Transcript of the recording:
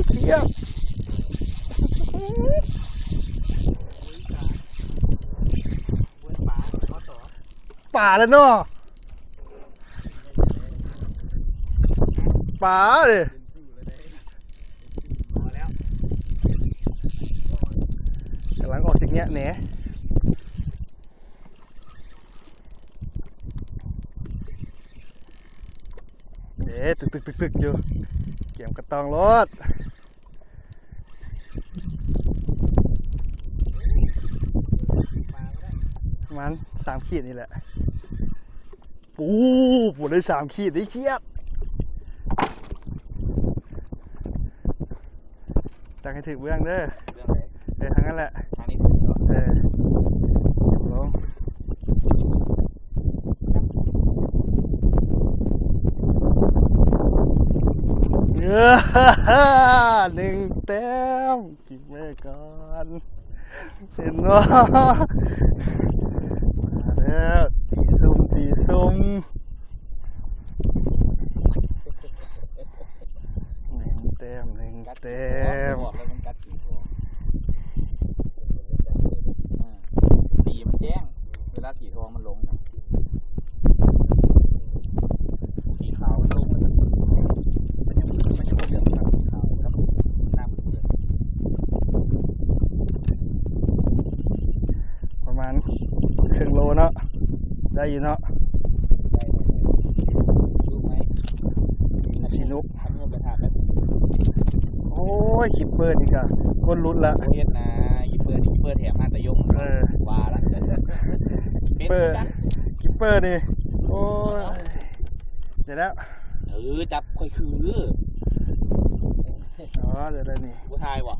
เทียบป่าแล้วเนาะป่าเลยกำลังออกจากเงี้ยแหนเด้ตึกอยู่เกี่ยมกระตองรถมัน3 ขีดนี่แหละปูปวดได้3 ขีดได้เครียดตั้งให้ถึงเบื้องเด้อทางนั้นแหละทางนี้ลง1 แต้มกินแม่ก่อนเห็นว่ามาแล้วตีซุ่ม1 แต้มสีมันแจ้งเวลาสีทองมันลงสีขาวมันลงมันยังเหลืองครับสีขาวครับหน้ามันเหลืองประมาณครึ่งโลเนาะได้อยู่เนาะดูไหมสีนุกทำเงินไปถามแบบ โอ้ยคิปเปอร์นี่ก็ก้นลุ้นละโอ้ยนะคิปเปอร์แถมมาแต่ยงวาละคิปเปอร์นี่โอ้ยเดี๋ยวแล้วจับค่อยคืออ๋อเดี๋ยวนี่ผู้ชายวะ